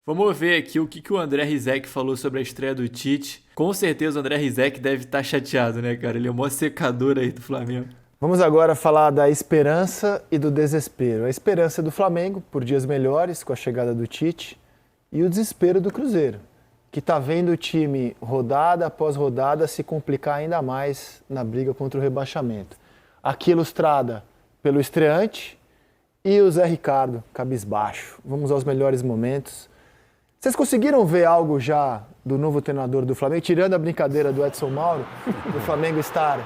Vamos ver aqui o que o André Rizek falou sobre a estreia do Tite. Com certeza o André Rizek deve estar chateado, né, cara? Ele é o maior secador aí do Flamengo. Vamos agora falar da esperança e do desespero. A esperança do Flamengo, por dias melhores, com a chegada do Tite, e o desespero do Cruzeiro, que está vendo o time, rodada após rodada, se complicar ainda mais na briga contra o rebaixamento. Aqui ilustrada pelo estreante e o Zé Ricardo, cabisbaixo. Vamos aos melhores momentos. Vocês conseguiram ver algo já do novo treinador do Flamengo, tirando a brincadeira do Edson Mauro, do Flamengo estar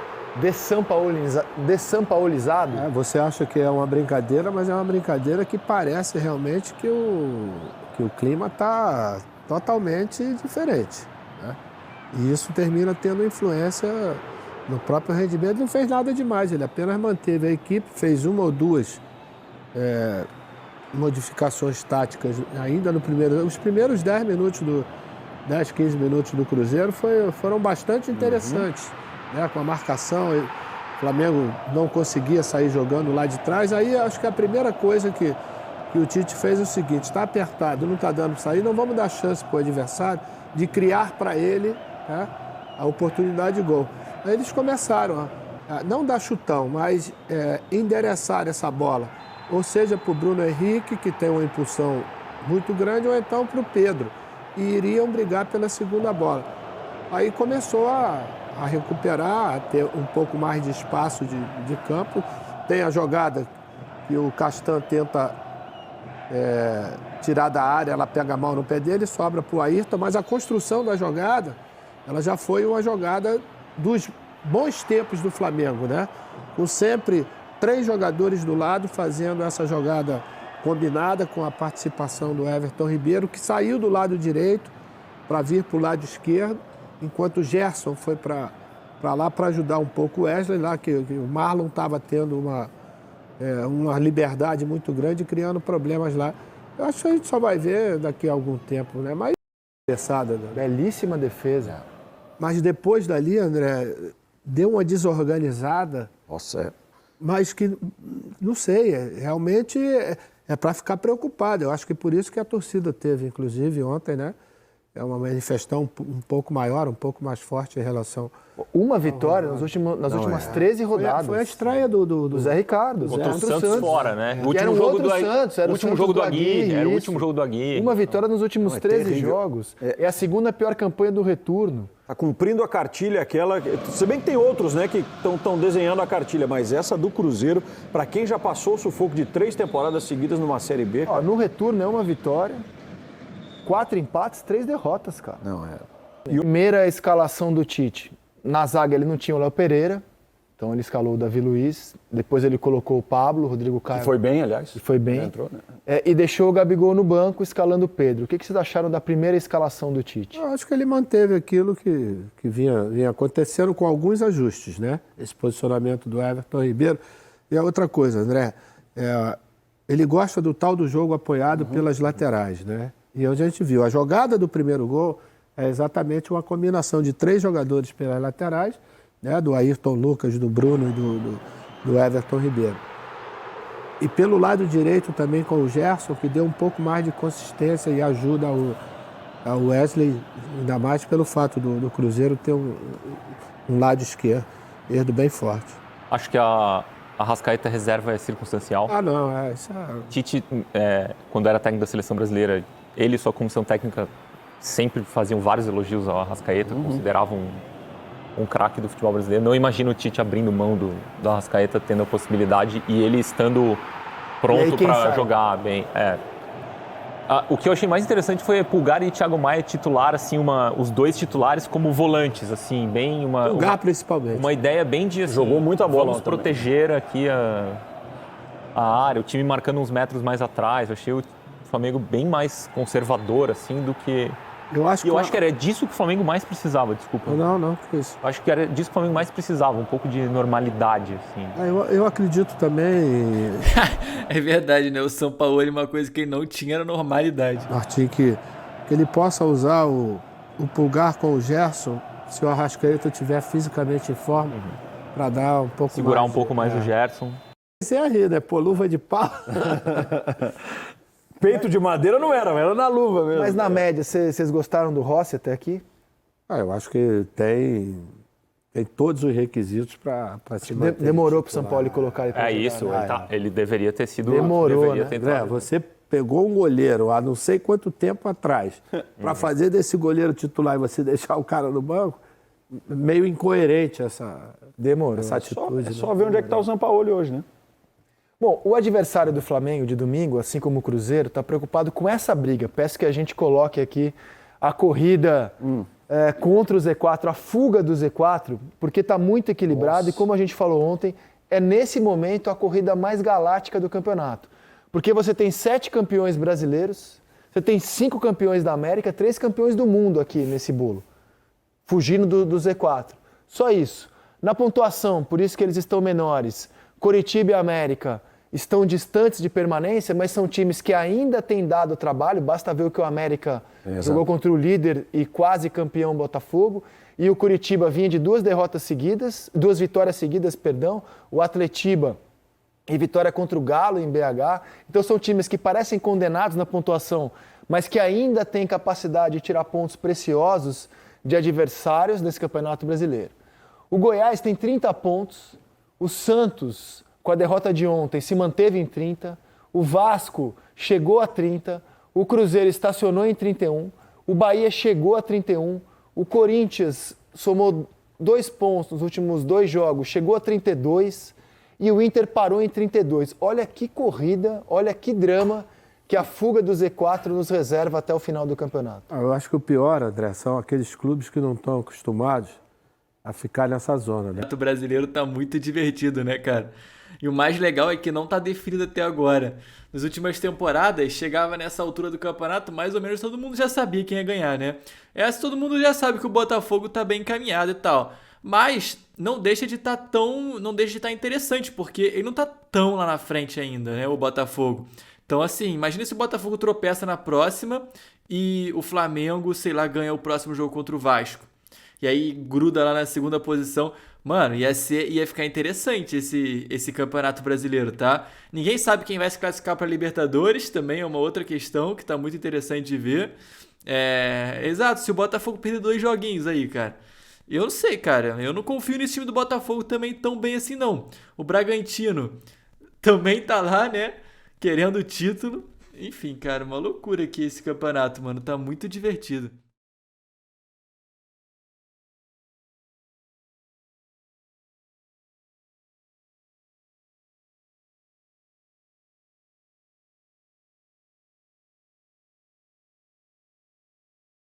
dessampaolizado? Você acha que é uma brincadeira, mas é uma brincadeira que parece realmente que o clima está totalmente diferente, né? E isso termina tendo influência no próprio rendimento. Ele não fez nada demais, ele apenas manteve a equipe, fez uma ou duas modificações táticas ainda no primeiro. Os primeiros 10, 15 minutos do Cruzeiro foram bastante interessantes, né? Com a marcação, o Flamengo não conseguia sair jogando lá de trás. Aí acho que a primeira coisa que o Tite fez é o seguinte: está apertado, não está dando para sair, não vamos dar chance para o adversário de criar para ele, né, a oportunidade de gol. Aí eles começaram a não dar chutão, mas endereçar essa bola, ou seja, para o Bruno Henrique, que tem uma impulsão muito grande, ou então para o Pedro, e iriam brigar pela segunda bola. Aí começou a recuperar, a ter um pouco mais de espaço de campo. Tem a jogada que o Castan tenta tirar da área, ela pega mal no pé dele, sobra para o Ayrton, mas a construção da jogada, ela já foi uma jogada dos bons tempos do Flamengo, né? Com sempre 3 jogadores do lado fazendo essa jogada combinada com a participação do Everton Ribeiro, que saiu do lado direito para vir para o lado esquerdo, enquanto o Gerson foi para lá para ajudar um pouco o Wesley, lá que o Marlon estava tendo uma liberdade muito grande, criando problemas lá. Eu acho que a gente só vai ver daqui a algum tempo, né? Mas Né? Belíssima defesa. Mas depois dali, André, deu uma desorganizada. Nossa, Mas que, não sei, realmente é para ficar preocupado. Eu acho que por isso que a torcida teve, inclusive ontem, né? É uma manifestação um pouco maior, um pouco mais forte em relação... Uma vitória nas últimas 13 rodadas. Foi a estreia do Zé Ricardo. Contra o Santos fora, né? O Era último um jogo outro do Santos, era o último Santos jogo do do Aguirre. Aguirre, Era o isso. último jogo do Aguirre. Uma vitória nos últimos 13 terrível. jogos. É a segunda pior campanha do retorno. tá cumprindo a cartilha aquela... Se bem que tem outros, né, que estão desenhando a cartilha, mas essa do Cruzeiro, para quem já passou o sufoco de 3 temporadas seguidas numa Série B... Ó, no retorno é uma vitória, 4 empates, 3 derrotas, cara. Não, Primeira escalação do Tite. Na zaga ele não tinha o Léo Pereira, então ele escalou o Davi Luiz. Depois ele colocou o Pablo, o Rodrigo Caio. Que foi bem, aliás. Que foi bem. Entrou, né? E deixou o Gabigol no banco, escalando o Pedro. O que vocês acharam da primeira escalação do Tite? Eu acho que ele manteve aquilo que vinha acontecendo com alguns ajustes, né? Esse posicionamento do Everton Ribeiro. E a outra coisa, André, ele gosta do tal do jogo apoiado pelas laterais, né? E onde a gente viu, a jogada do primeiro gol é exatamente uma combinação de 3 jogadores pelas laterais, né? Do Ayrton Lucas, do Bruno e do Everton Ribeiro. E pelo lado direito também com o Gerson, que deu um pouco mais de consistência e ajuda ao Wesley, ainda mais pelo fato do Cruzeiro ter um lado esquerdo bem forte. Acho que a Arrascaeta reserva é circunstancial. Não, isso Tite, quando era técnico da seleção brasileira, ele e sua comissão técnica sempre faziam vários elogios ao Arrascaeta, consideravam um craque do futebol brasileiro. Não imagino o Tite abrindo mão do Arrascaeta, tendo a possibilidade e ele estando pronto para jogar bem. O que eu achei mais interessante foi Pulgar e Thiago Maia titular, assim, os 2 titulares como volantes, assim, bem Pulgar principalmente. Uma ideia bem de assim, jogou muita bola. Vamos proteger aqui a área, o time marcando uns metros mais atrás. Eu achei o Flamengo bem mais conservador, assim, do que... Eu acho que era disso que o Flamengo mais precisava, desculpa. Não, que isso. Eu acho que era disso que o Flamengo mais precisava, um pouco de normalidade, assim. Eu acredito também... É verdade, né? O São Paulo, uma coisa que ele não tinha era normalidade. Martim, que ele possa usar o Pulgar com o Gerson, se o Arrascaeta estiver fisicamente em forma, para dar um pouco segurar mais... um pouco mais o Gerson. Você é rir, né? Pô, luva de pau. peito de madeira não era na luva mesmo. Mas na média, vocês gostaram do Rossi até aqui? Eu acho que tem todos os requisitos para se manter. Demorou para o São Paulo colocar ele pra jogar, Isso, né? ele deveria ter sido... Demorou, deveria né? ter André, entrado. você pegou um goleiro há não sei quanto tempo atrás para fazer desse goleiro titular e você deixar o cara no banco, meio incoerente essa atitude. É só ver onde é que está o Sampaoli hoje, né? Bom, o adversário do Flamengo de domingo, assim como o Cruzeiro, está preocupado com essa briga. Peço que a gente coloque aqui a corrida contra o Z4, a fuga do Z4, porque está muito equilibrado e, como a gente falou ontem, é nesse momento a corrida mais galáctica do campeonato. Porque você tem 7 campeões brasileiros, você tem 5 campeões da América, 3 campeões do mundo aqui nesse bolo, fugindo do Z4. Só isso. Na pontuação, por isso que eles estão menores, Coritiba e América estão distantes de permanência, mas são times que ainda têm dado trabalho. Basta ver o que o América jogou contra o líder e quase campeão Botafogo. E o Coritiba vinha de 2 vitórias seguidas, o Atletiba e vitória contra o Galo em BH. Então são times que parecem condenados na pontuação, mas que ainda têm capacidade de tirar pontos preciosos de adversários nesse Campeonato Brasileiro. O Goiás tem 30 pontos, o Santos, com a derrota de ontem, se manteve em 30, o Vasco chegou a 30, o Cruzeiro estacionou em 31, o Bahia chegou a 31, o Corinthians somou 2 pontos nos últimos 2 jogos, chegou a 32 e o Inter parou em 32. Olha que corrida, olha que drama que a fuga do Z4 nos reserva até o final do campeonato. Eu acho que o pior, André, são aqueles clubes que não estão acostumados a ficar nessa zona, né? O brasileiro tá muito divertido, né, cara? E o mais legal é que não tá definido até agora. Nas últimas temporadas, chegava nessa altura do campeonato, mais ou menos todo mundo já sabia quem ia ganhar, né? Essa todo mundo já sabe que o Botafogo tá bem encaminhado e tal. Mas não deixa de estar interessante, porque ele não tá tão lá na frente ainda, né, o Botafogo. Então, assim, imagina se o Botafogo tropeça na próxima e o Flamengo, sei lá, ganha o próximo jogo contra o Vasco. E aí gruda lá na segunda posição. Mano, ia ficar interessante esse campeonato brasileiro, tá? Ninguém sabe quem vai se classificar para Libertadores, também é uma outra questão que tá muito interessante de ver. Exato, se o Botafogo perder 2 joguinhos aí, cara. Eu não sei, cara. Eu não confio nesse time do Botafogo também tão bem assim, não. O Bragantino também tá lá, né? Querendo o título. Enfim, cara, uma loucura aqui esse campeonato, mano. Tá muito divertido.